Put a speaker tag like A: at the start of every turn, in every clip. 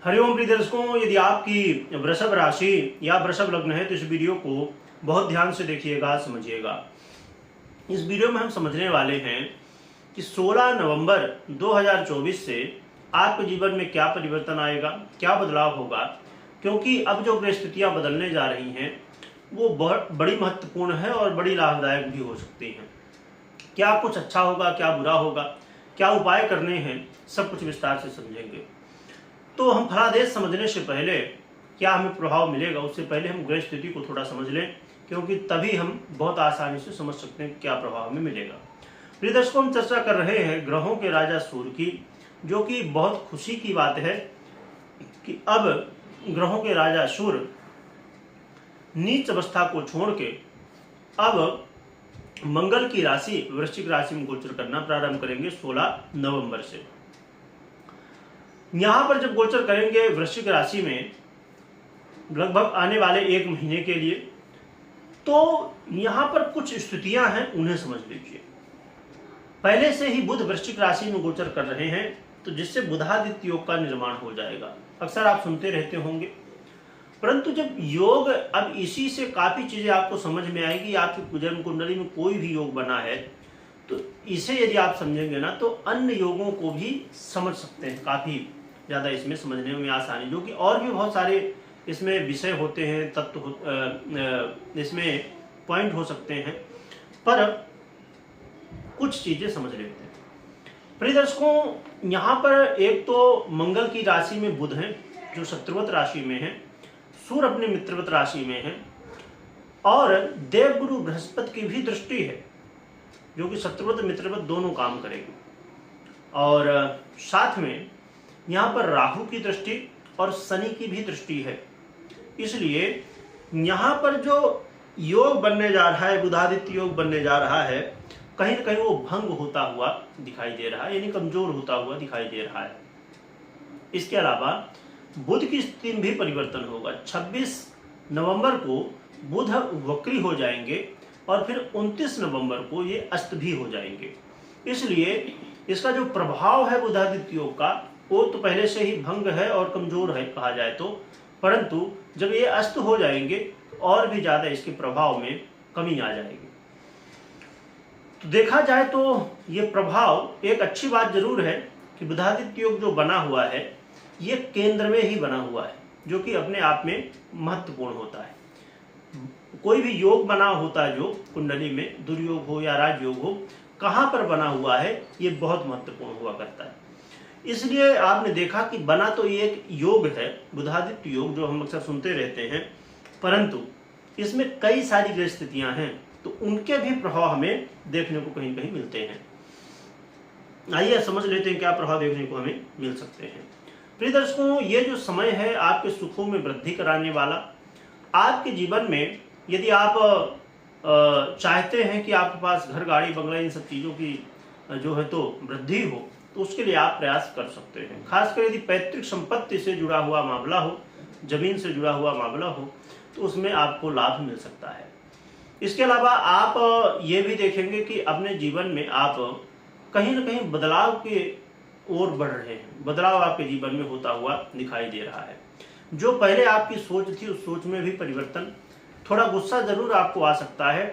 A: हरिओम प्रिय दर्शकों, यदि आपकी वृषभ राशि या वृषभ लग्न है तो इस वीडियो को बहुत ध्यान से देखिएगा, समझिएगा। इस वीडियो में हम समझने वाले हैं कि 16 नवंबर 2024 से आपके जीवन में क्या परिवर्तन आएगा, क्या बदलाव होगा, क्योंकि अब जो परिस्थितियां बदलने जा रही हैं वो बहुत बड़ी महत्वपूर्ण है और बड़ी लाभदायक भी हो सकती हैं। क्या कुछ अच्छा होगा, क्या बुरा होगा, क्या उपाय करने हैं, सब कुछ विस्तार से समझेंगे। तो हम फलादेश समझने से पहले क्या हमें प्रभाव मिलेगा, उससे पहले हम ग्रह स्थिति को थोड़ा समझ लें, क्योंकि तभी हम बहुत आसानी से समझ सकते हैं क्या प्रभाव हमें मिलेगा। प्रिय दर्शकों, हम चर्चा कर रहे हैं ग्रहों के राजा सूर्य की, जो कि बहुत खुशी की बात है कि अब ग्रहों के राजा सूर्य नीच अवस्था को छोड़ के अब मंगल की राशि वृश्चिक राशि में गोचर करना प्रारंभ करेंगे 16 नवंबर से। यहां पर जब गोचर करेंगे वृश्चिक राशि में लगभग आने वाले 1 महीने के लिए, तो यहां पर कुछ स्थितियां हैं, उन्हें समझ लीजिए। पहले से ही बुध वृश्चिक राशि में गोचर कर रहे हैं, तो जिससे बुधादित्य योग का निर्माण हो जाएगा। अक्सर आप सुनते रहते होंगे, परंतु जब योग, अब इसी से काफी चीजें आपको समझ में आएगी। आपकी जन्म कुंडली में कोई भी योग बना है तो इसे यदि आप समझेंगे ना, तो अन्य योगों को भी समझ सकते हैं। काफी ज्यादा इसमें समझने में आसानी, जो कि और भी बहुत सारे इसमें विषय होते हैं, तत्व इसमें पॉइंट हो सकते हैं, पर कुछ चीजें समझ लेते हैं। प्रिय दर्शकों, यहाँ पर एक तो मंगल की राशि में बुध है जो शत्रुवत राशि में है, सूर्य अपने मित्रवत राशि में है, और देवगुरु बृहस्पति की भी दृष्टि है जो कि शत्रुवत मित्रवत दोनों काम करेगी, और साथ में यहाँ पर राहु की दृष्टि और शनि की भी दृष्टि है। इसलिए यहाँ पर जो योग बनने जा रहा है, बुधादित्य योग बनने जा रहा है, कहीं ना कहीं वो भंग होता हुआ दिखाई दे रहा है, यानी कमजोर होता हुआ दिखाई दे रहा है। इसके अलावा बुध की स्थिति में भी परिवर्तन होगा। 26 नवंबर को बुध वक्री हो जाएंगे और फिर 29 नवंबर को ये अस्त भी हो जाएंगे। इसलिए इसका जो प्रभाव है बुधादित्य योग का, वो तो पहले से ही भंग है और कमजोर है कहा जाए तो, परंतु जब ये अस्त हो जाएंगे और भी ज्यादा इसके प्रभाव में कमी आ जाएगी। तो देखा जाए तो ये प्रभाव, एक अच्छी बात जरूर है कि बुधादित्य योग जो बना हुआ है ये केंद्र में ही बना हुआ है, जो कि अपने आप में महत्वपूर्ण होता है। कोई भी योग बना होता है जो कुंडली में, दुर्योग हो या राजयोग हो, कहां पर बना हुआ है ये बहुत महत्वपूर्ण हुआ करता है। इसलिए आपने देखा कि बना तो ये एक योग है, बुधादित्य योग, जो हम अक्सर सुनते रहते हैं, परंतु इसमें कई सारी ग्रह स्थितियां हैं, तो उनके भी प्रभाव हमें देखने को कहीं कहीं मिलते हैं। आइए समझ लेते हैं क्या प्रभाव देखने को हमें मिल सकते हैं। प्रिय दर्शकों, ये जो समय है आपके सुखों में वृद्धि कराने वाला। आपके जीवन में यदि आप चाहते हैं कि आपके पास घर, गाड़ी, बंगला, इन सब चीजों की जो है तो वृद्धि हो, तो उसके लिए आप प्रयास कर सकते हैं। खासकर यदि पैतृक संपत्ति से जुड़ा हुआ मामला हो, जमीन से जुड़ा हुआ मामला हो, तो उसमें आपको लाभ मिल सकता है। इसके अलावा आप ये भी देखेंगे कि अपने जीवन में आप कहीं ना कहीं बदलाव के ओर बढ़ रहे हैं। बदलाव आपके जीवन में होता हुआ दिखाई दे रहा है। जो पहले आपकी सोच थी, उस सोच में भी परिवर्तन, थोड़ा गुस्सा जरूर आपको आ सकता है,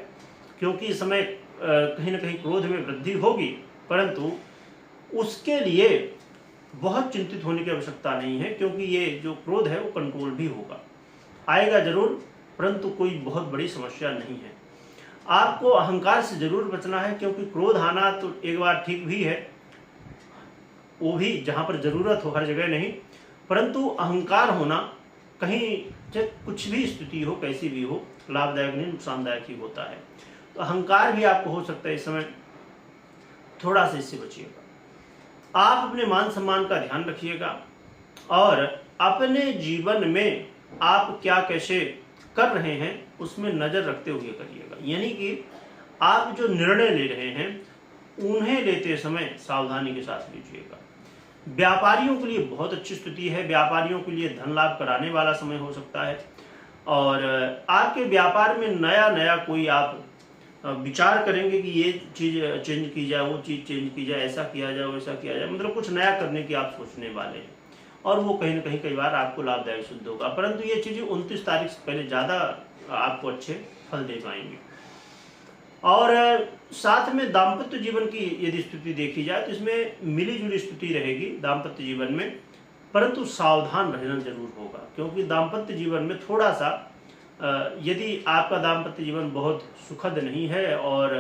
A: क्योंकि इस समय कहीं ना कहीं क्रोध में वृद्धि होगी, परंतु उसके लिए बहुत चिंतित होने की आवश्यकता नहीं है, क्योंकि ये जो क्रोध है वो कंट्रोल भी होगा, आएगा जरूर, परंतु कोई बहुत बड़ी समस्या नहीं है। आपको अहंकार से जरूर बचना है, क्योंकि क्रोध आना तो एक बार ठीक भी है, वो भी जहां पर जरूरत हो, हर जगह नहीं, परंतु अहंकार होना कहीं चाहे कुछ भी स्थिति हो, कैसी भी हो, लाभदायक नहीं नुकसानदायक ही होता है। तो अहंकार भी आपको हो सकता है इस समय, थोड़ा सा इससे बचिएगा। आप अपने मान सम्मान का ध्यान रखिएगा, और अपने जीवन में आप क्या कैसे कर रहे हैं उसमें नजर रखते हुए करिएगा। यानी कि आप जो निर्णय ले रहे हैं उन्हें लेते समय सावधानी के साथ लीजिएगा। व्यापारियों के लिए बहुत अच्छी स्थिति है। व्यापारियों के लिए धन लाभ कराने वाला समय हो सकता है, और आपके व्यापार में नया नया कोई आप विचार करेंगे कि ये चीज चेंज की जाए, वो चीज चेंज की जाए, ऐसा किया जाए, वैसा किया जाए, मतलब कुछ नया करने की आप सोचने वाले हैं। और वो कहीं ना कहीं कई बार आपको लाभदायक सिद्ध होगा। परंतु ये चीज़ें 29 तारीख से पहले ज़्यादा आपको अच्छे फल दे पाएंगे। और साथ में दाम्पत्य जीवन की यदि स्थिति देखी जाए तो इसमें मिली जुली स्थिति रहेगी दाम्पत्य जीवन में, परंतु सावधान रहना जरूर होगा, क्योंकि दाम्पत्य जीवन में थोड़ा सा यदि आपका दाम्पत्य जीवन बहुत सुखद नहीं है और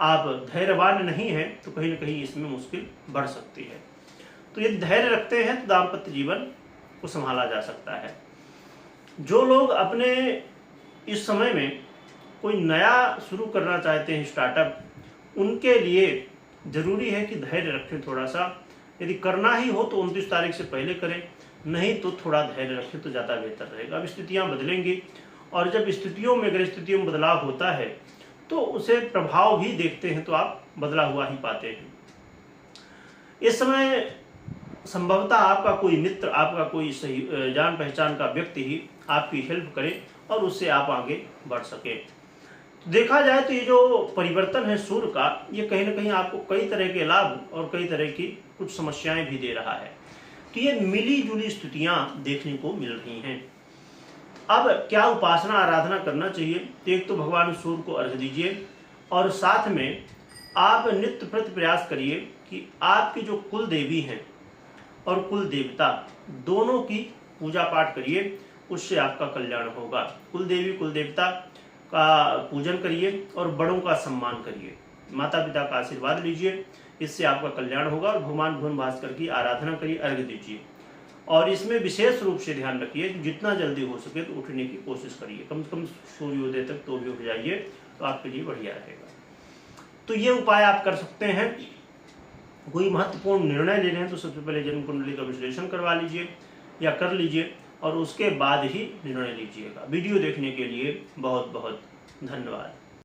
A: आप धैर्यवान नहीं हैं तो कहीं ना कहीं इसमें मुश्किल बढ़ सकती है। तो यदि धैर्य रखते हैं तो दाम्पत्य जीवन को संभाला जा सकता है। जो लोग अपने इस समय में कोई नया शुरू करना चाहते हैं स्टार्टअप, उनके लिए ज़रूरी है कि धैर्य रखें थोड़ा सा। यदि करना ही हो तो 29 तारीख से पहले करें, नहीं तो थोड़ा धैर्य रखें तो ज़्यादा बेहतर रहेगा। अब स्थितियाँ बदलेंगी और जब स्थितियों में अगर स्थितियों में बदलाव होता है तो उसे प्रभाव भी देखते हैं तो आप बदला हुआ ही पाते हैं। इस समय संभवतः आपका कोई मित्र, आपका कोई सही जान पहचान का व्यक्ति ही आपकी हेल्प करे और उससे आप आगे बढ़ सके। तो देखा जाए तो ये जो परिवर्तन है सूर्य का, ये कहीं ना कहीं आपको कई तरह के लाभ और कई तरह की कुछ समस्याएं भी दे रहा है। तो ये मिली जुली स्थितियां देखने को मिल रही हैं। अब क्या उपासना आराधना करना चाहिए? तो एक तो भगवान सूर्य को अर्घ्य दीजिए और साथ में आप नित्य प्रति प्रयास करिए कि आपकी जो कुल देवी हैं और कुल देवता दोनों की पूजा पाठ करिए, उससे आपका कल्याण होगा। कुल देवी कुल देवता का पूजन करिए और बड़ों का सम्मान करिए, माता पिता का आशीर्वाद लीजिए, इससे आपका कल्याण होगा। और भगवान भुवन भास्कर की आराधना करिए, अर्घ्य दीजिए। और इसमें विशेष रूप से ध्यान रखिए कि जितना जल्दी हो सके तो उठने की कोशिश करिए, कम से कम सूर्योदय तक तो भी उठ जाइए तो आपके लिए बढ़िया रहेगा। तो ये उपाय आप कर सकते हैं। कोई महत्वपूर्ण निर्णय ले रहे हैं तो सबसे पहले जन्म कुंडली का विश्लेषण करवा लीजिए या कर लीजिए और उसके बाद ही निर्णय लीजिएगा। वीडियो देखने के लिए बहुत बहुत धन्यवाद।